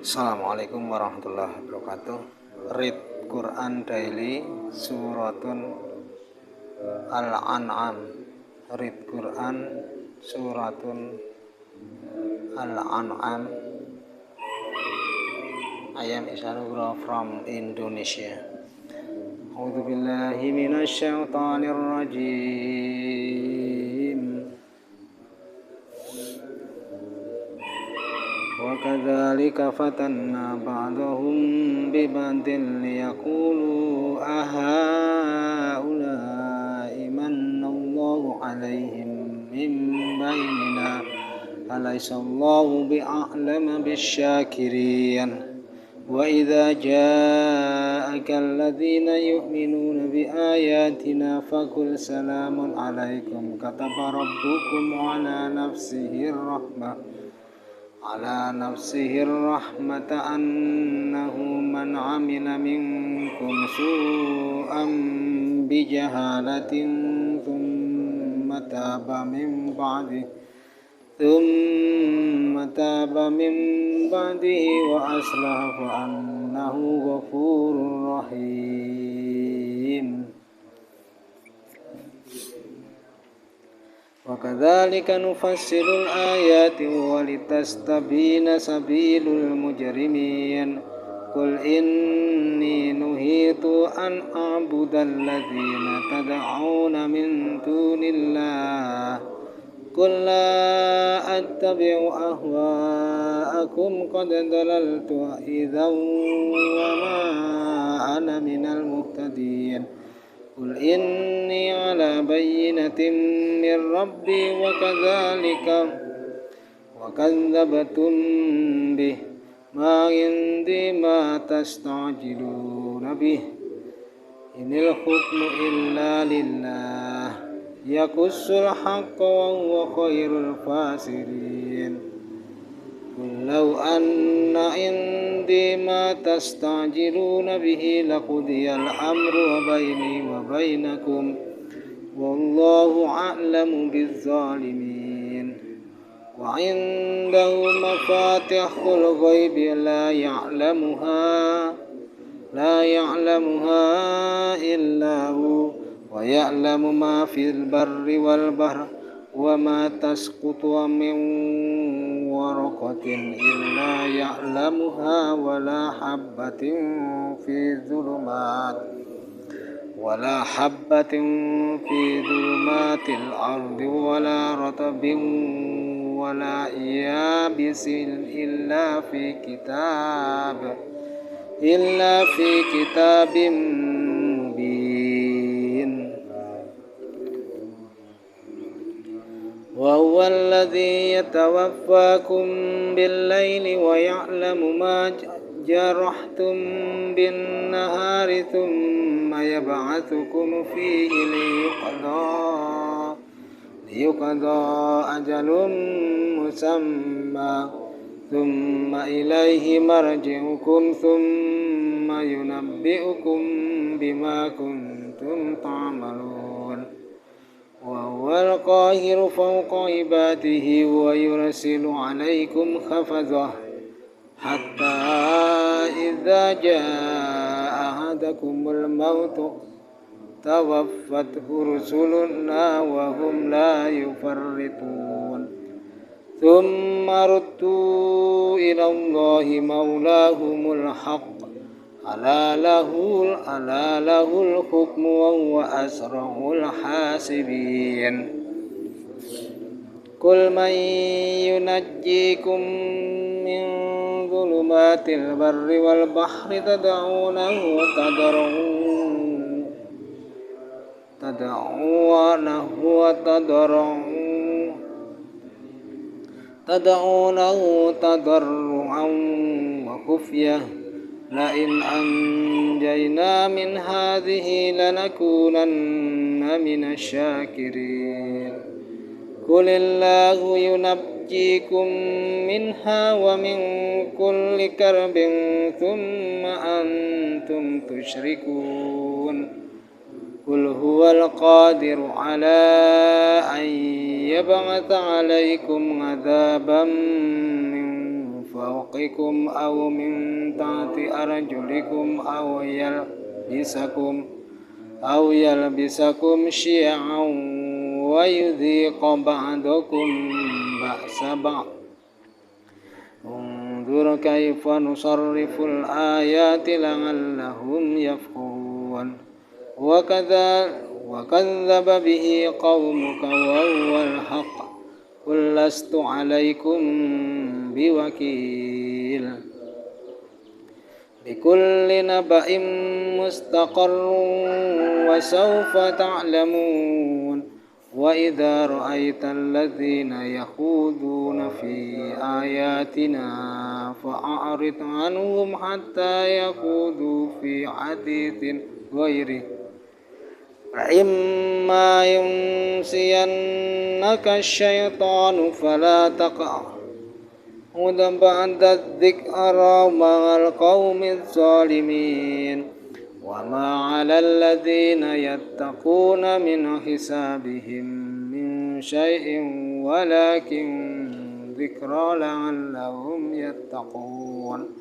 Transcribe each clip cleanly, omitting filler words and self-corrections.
Assalamualaikum warahmatullahi wabarakatuh. Read Quran Daily Suratun Al-An'am. Read Quran Suratun Al-An'am. I am Isharura from Indonesia. A'udzu billahi minasyaitonir rajim. وَكَذَلِكَ فَتَنَّا بَعْضَهُمْ بِبَعْضٍ لِيَقُولُوا أَهَؤُلَاءِ مَنَّ اللَّهُ عَلَيْهِمْ مِنْ بَيْنِنَا أَلَيْسَ اللَّهُ بِأَعْلَمَ بِالشَّاكِرِينَ وَإِذَا جَاءَكَ الَّذِينَ يُؤْمِنُونَ بِآيَاتِنَا فَقُلْ سَلَامٌ عَلَيْكُمْ كَتَبَ رَبُّكُمْ عَلَى نفسه الرحمة أنه من عمل منكم سوءا بجهالة ثم تاب من بعده وأصلح فأنه غفور رحيم. وَكَذَلِكَ نُفَصِّلُ الْآيَاتِ وَلِتَسْتَبِينَ سَبِيلُ الْمُجْرِمِينَ قُلْ إِنِّي نُهِيتُ أَنْ أَعْبُدَ الَّذِينَ تَدْعُونَ مِنْ دُونِ اللَّهِ قُلْ لَا أَتَّبِعُ أَهْوَاءَكُمْ قَدْ ضَلَلْتُ إِذًا وَمَا أَنَا مِنَ الْمُهْتَدِينَ قُلْ إِنِّي عَلَى بَيِّنَةٍ مِّن رَّبِّي وَكَذَّبْتُم بِهِ مَا عِندِي مَا تَسْتَعْجِلُونَ بِهِ إِنِ الْحُكْمُ إِلَّا لِلَّهِ يَقُصُّ الْحَقَّ وَهُوَ خَيْرُ الْفَاصِلِينَ قُل لَّوْ أَنَّ عِندِي مَا تَسْتَعْجِلُونَ بِهِ لَقُضِيَ الْأَمْرُ وَبَيْنِي وَبَيْنَكُمْ وَاللَّهُ أَعْلَمُ بِالظَّالِمِينَ وَعِندَهُ مَفَاتِحُ الْغَيْبِ لا يعلمها إلا هو ويعلم ما في البر والبحر وما تسقط من ورقة إلا يعلمها ولا حبة في ظلمات الأرض ولا رطب ولا يابس إلا في كتاب مبين. وهو الذي يتوفاكم بالليل ويعلم ما جرحتم بالنهار ثم يبعثكم فيه ليقضى أجل مسمى ثم إليه مرجعكم ثم ينبئكم بما كنتم تعملون. وهو القاهر فوق عباده ويرسل عليكم حفظه حتى إذا جاء أحدكم الموت توفته رسلنا وهم لا يفرطون ثم ردوا إلى الله مولاهم الحق ألا له الحكم وهو أسرع الحاسبين. قل من ينجيكم من ظلمات البر والبحر تدعونه تضرعا وخفية لئن أنجينا من هذه لنكونن من الشاكرين. قل الله ينجيكم منها ومن كل كرب ثم أنتم تشركون. قل هو القادر على أن يبعث عليكم عذابا من فوقكم أو من تحت أرجلكم أو يلبسكم شيعا ويذيق بعضكم بأس بعض انظر كيف نصرف الآيات لعلهم يفقهون وكذب به قومك وهو الحق قل لست عليكم بوكيل لكل نبأ مستقر وسوف تعلمون وإذا رأيت الذين يخوضون في آياتنا فأعرض عنهم حتى يخوضوا في حديث غيره فإما ينسينك الشيطان فلا تقعد بعد الذكرى مع القوم الظالمين وما على الذين يتقون من حسابهم من شيء ولكن ذكرى لعلهم يتقون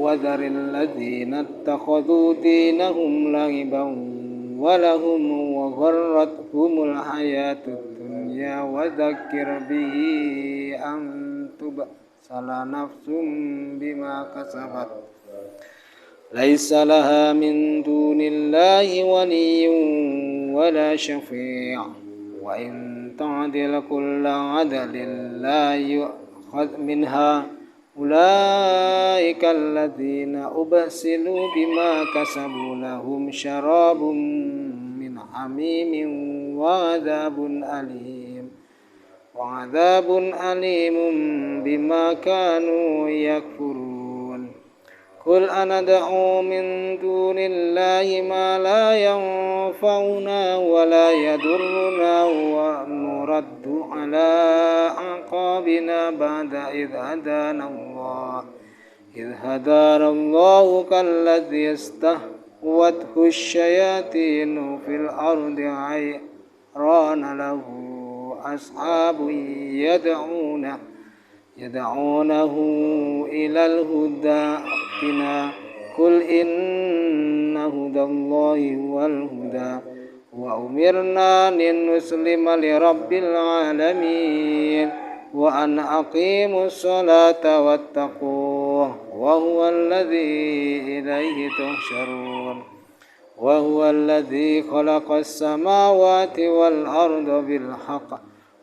وذر الذين اتخذوا دينهم لعبا ولهم وغرتهم الحياة الدنيا وذكر به أن تبصر نفس بما كسبت ليس لها من دون الله ولي ولا شفيع وإن تعدل كل عدل لا يؤخذ منها أولئك الذين أبسلوا بما كسبوا لهم شراب من حميم وعذاب أليم بما كانوا يكفرون قل أندعو من دون الله ما لا ينفعنا ولا يضرنا ونرد على أعقابنا بعد إذ هدانا الله كالذي استهوته الشياطين في الأرض حيران له أصحاب يدعونه إلى الهدى ائتنا قل إن هدى الله هو الهدى وأمرنا لنسلم لرب العالمين وأن أقيموا الصلاة واتقوه وهو الذي إليه تحشرون وهو الذي خلق السماوات والأرض بالحق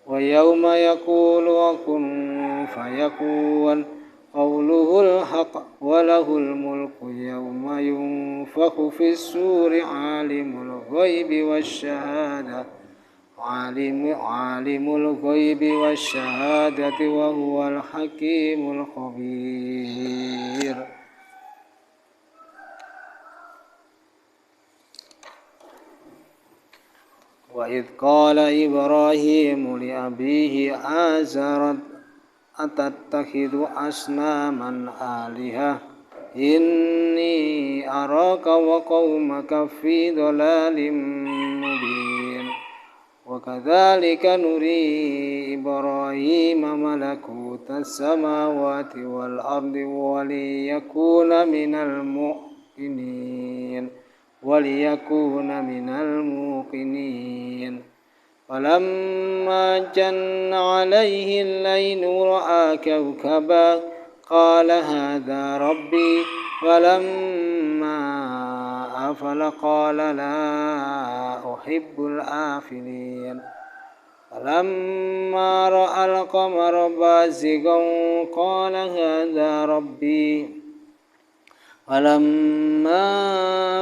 ويوم يقول كن فيكون قوله الحق وله الملك يوم ينفخ في الصور عالم الغيب والشهادة وهو الحكيم الخبير وإذ قال إبراهيم لأبيه آزر أتتخذ أصناما آلهة إني أراك وقومك في ضلال مبين وكذلك نري إبراهيم ملكوت السماوات والأرض وليكون من الموقنين فلما جن عليه الليل رأى كوكبا قال هذا ربي فلما أفل قال لا أحب الآفلين فلما رأى القمر بازغا قال هذا ربي فلما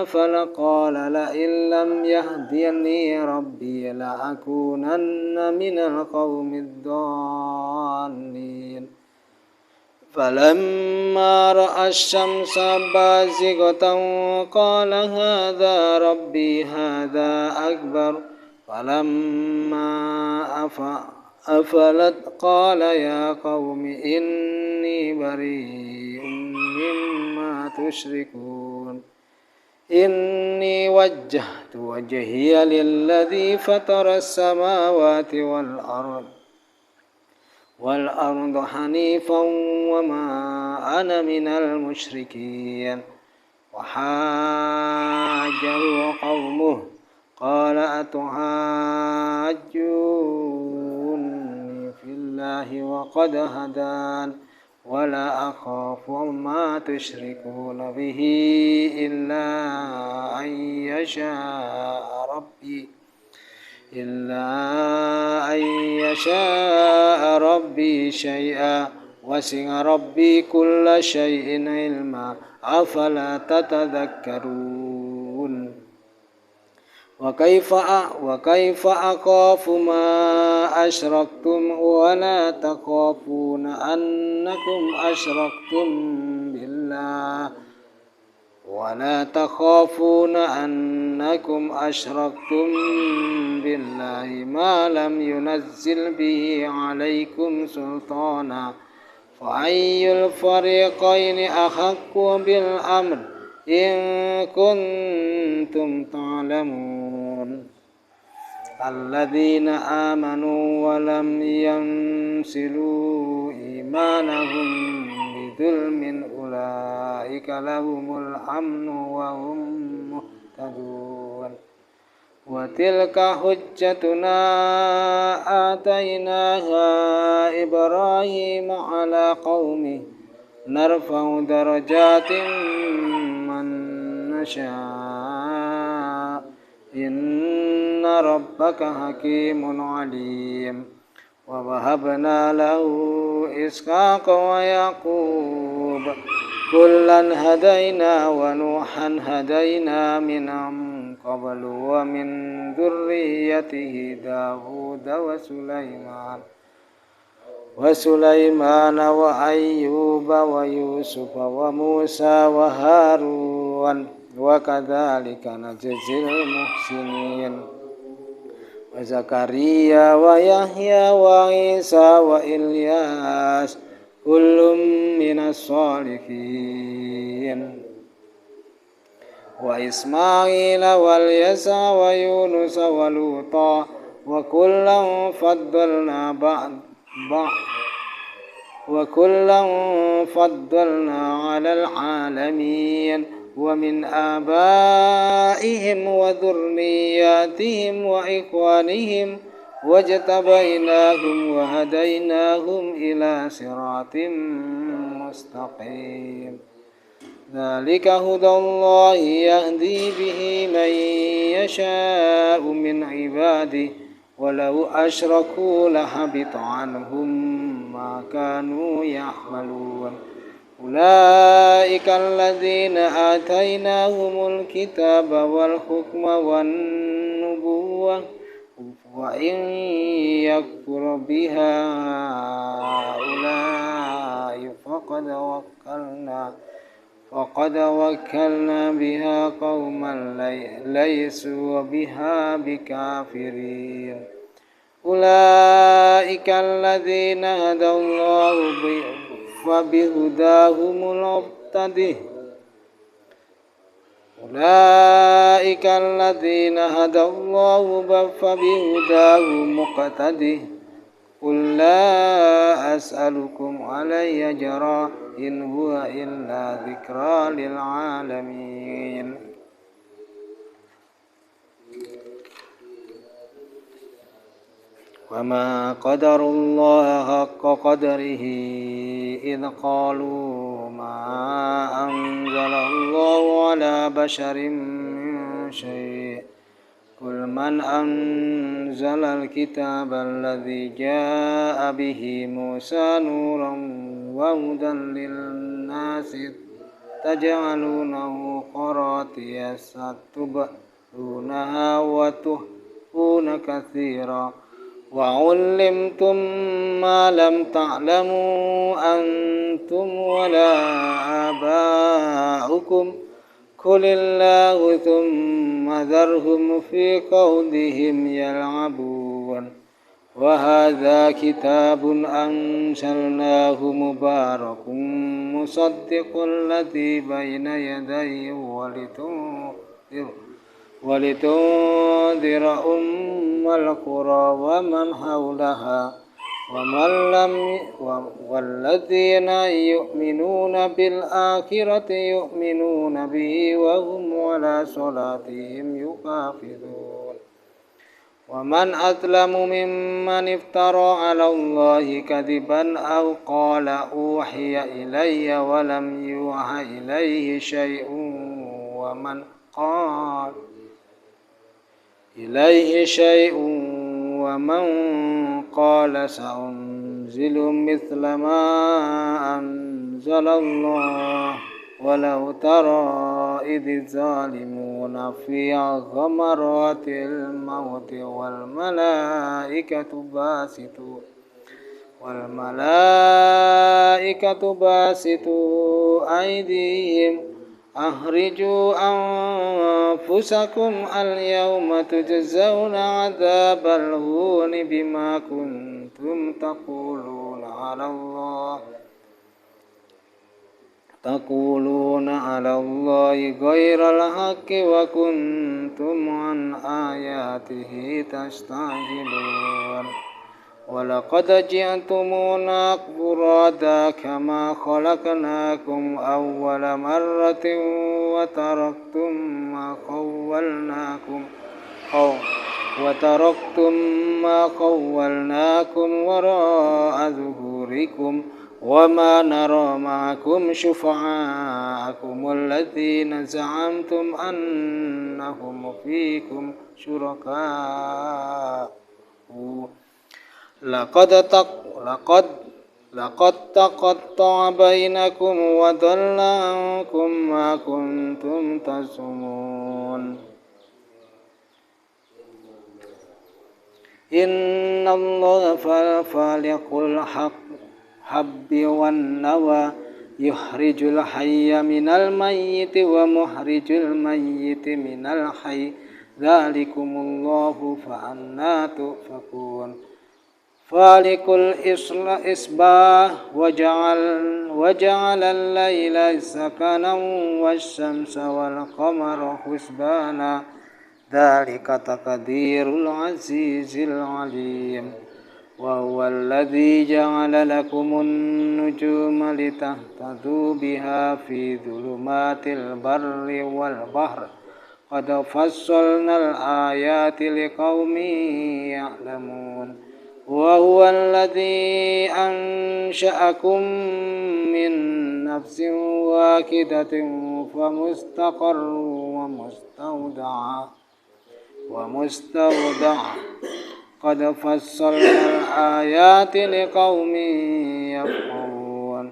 أفل قال لئن لم يهدني ربي لأكونن من القوم الضالين فلما رأى الشمس بازغة قال هذا ربي هذا أكبر فلما أفلت قال يا قوم إني بريء مما تشركون إني وجهت وجهي للذي فطر السماوات والأرض حنيفا وما أنا من المشركين وحاجه قومه قال أتحاجوني في الله وقد هدان ولا أخاف ما تشركون به إلا أن يشاء ربي شيئا وسع ربي كل شيء علما أفلا تتذكرون وكيف أخاف ما أشركتم ولا تخافون أنكم أشركتم بالله ما لم ينزل به عليكم سلطانا فأي الفريقين أحق بالأمر إن كنتم تعلمون الذين آمنوا ولم يمسلوا إيمانهم بظلم أولئك لهم الأمن وهم مهتدون وتلك حجتنا آتيناها إبراهيم على قومه نرفع درجات من نشاء إن ربك حكيم عليم ووهبنا له إسحاق ويعقوب كلا هدينا ونوحا هدينا من قبل ومن ذريته داود وسليمان وأيوب ويوسف وموسى وهارون وكذلك نجزي المحسنين وزكريا ويحيى وعيسى وإلياس كل من الصالحين وإسماعيل واليسع ويونس ولوطا وكلا فضلنا على العالمين ومن آبائهم وذرياتهم وإخوانهم واجتبيناهم وهديناهم إلى صراط مستقيم ذلك هدى الله يهدي به من يشاء من عباده ولو أشركوا لحبط عنهم ما كانوا يعملون أولئك الذين آتيناهم الكتاب والحكم والنبوة وإن يكفر بها هؤلاء فقد وكلنا بها قوما ليسوا بها بكافرين أولئك الذين هدى الله فبهداه مقتده قل لا أسألكم عليه أجرا إن هو إلا ذكرى للعالمين وما قدروا الله حق قدره إذ قالوا ما أنزل الله على بشر من شيء قل من أنزل الكتاب الذي جاء به موسى نورا وهدى للناس تجعلونه قراطيس تبدونها وتخفون كثيرا وعلمتم ما لم تعلموا أنتم ولا آباؤكم قل الله ثم ذرهم في خوضهم يلعبون وهذا كتاب أنزلناه مبارك مصدق الذي بين يديه ولتنذر أم القرى ومن حولها والذين يؤمنون بالآخرة يؤمنون به وهم على صلاتهم يحافظون ومن أظلم ممن افترى على الله كذبا أو قال أوحي إلي ولم يوحى إليه شيء ومن قال سأنزل مثل ما أنزل الله ولو ترى إذ الظالمون في غمرات الموت والملائكة باسطوا أيديهم أخرجوا أنفسكم اليوم تجزون عذاب الهون بما كنتم تقولون على الله غير الحق وكنتم عن آياته تستعجلون ولقد جئتمونا فرادا كما خلقناكم أول مرة وتركتم ما خولناكم وراء ظهوركم وما نرى معكم شفعاءكم الذين زعمتم أنهم فيكم شركاء لقد تقطع بينكم وضل عنكم ما كنتم تزعمون إن الله فالق الحب والنوى يخرج الحي من الميت ومخرج الميت من الحي ذلكم الله فأنى تؤفكون فالق الإصباح وجعل الليل سكنا والشمس والقمر حسبانا ذلك تقدير العزيز العليم وهو الذي جعل لكم النجوم لتهتدوا بها في ظلمات البر والبحر قد فصلنا الآيات لقوم يعلمون وهو الذي أنشأكم من نفس واحدة فمستقر ومستودع قد فصلنا الآيات لقوم يفقهون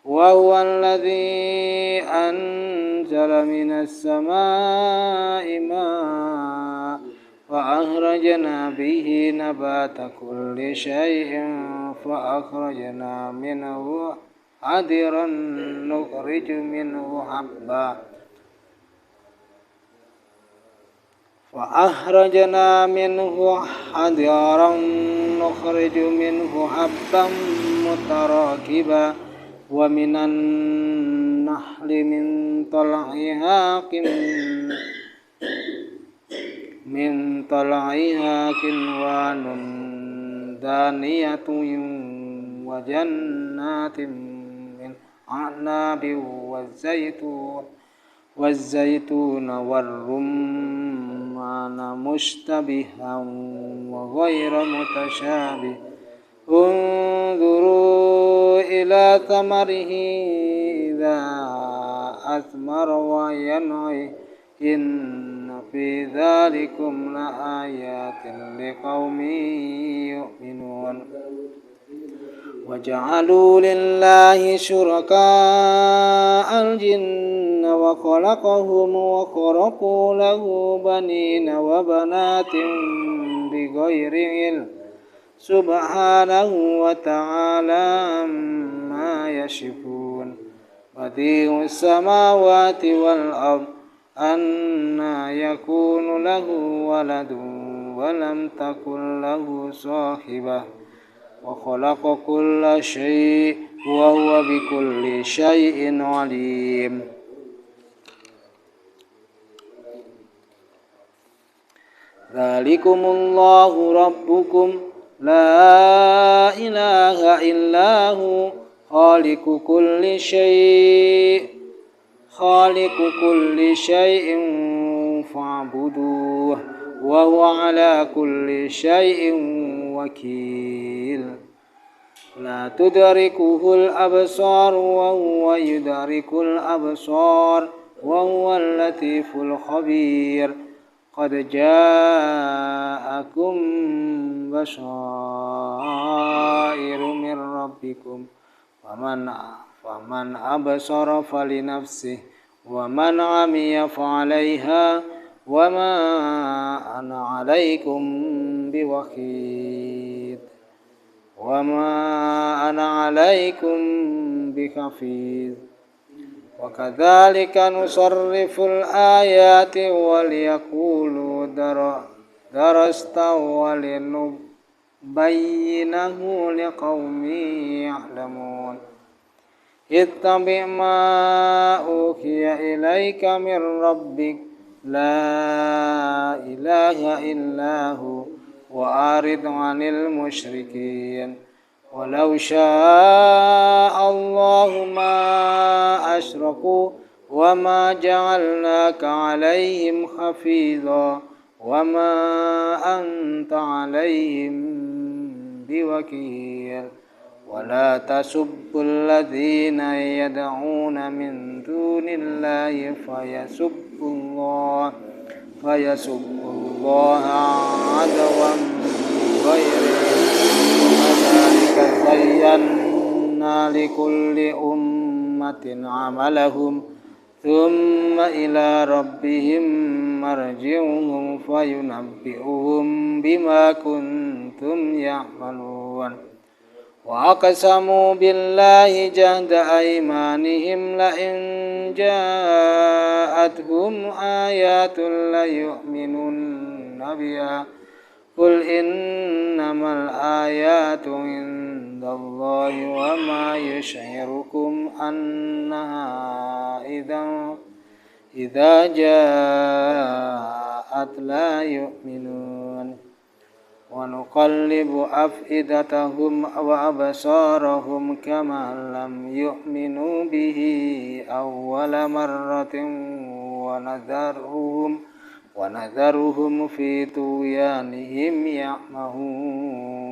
وهو الذي أنزل من السماء ماء فأخرجنا به نبات كل شيء فأخرجنا منه حدرا نخرج منه حبا متراكبا ومن النحل من طلعها كنوان دانية وجنات من أعناب والزيتون والرمان مشتبها وغير متشابه انظروا إلى ثمره إذا أثمر وينعي إن في ذلكم لآيات لقوم يؤمنون وجعلوا لله شركاء الجن وخلقهم وخرقوا له بنين وبنات بغير علم سبحانه وتعالى عما يصفون بديع السماوات والأرض أنى يكون له ولد ولم تكن له صاحبة وخلق كل شيء وهو بكل شيء عليم ذلكم الله ربكم لا إله إلا هو خالق كل شيء فاعبدوه وهو على كل شيء وكيل لا تدركه الأبصار وهو يدرك الأبصار وهو اللطيف الخبير قد جاءكم بصائر من ربكم فمن أبصر فلنفسه ومن عمي فعليها وما أنا عليكم بحفيظ وكذلك نصرف الآيات وليقولوا درست ولنبينه لقوم يعلمون اتبع ما أوحي إليك من ربك لا إله إلا هو وأعرض عن المشركين ولو شاء الله ما أشركوا وما جعلناك عليهم حفيظا وما أنت عليهم بوكيل ولا تسبوا الذين يدعون من دون الله فيسبوا الله عدوا بغير كذلك زينا لكل أمة عملهم ثم إلى ربهم مرجعهم فينبئهم بما كنتم يعملون وأقسموا بالله جهد أيمانهم لئن جاءتهم آيات ليؤمنن بها قل إنما الآيات عند الله وما يشعركم أنها إذا جاءت لا يؤمنون ونقلب أفئدتهم وأبصارهم كما لم يؤمنوا به أول مرة ونذرهم في طغيانهم يعمهون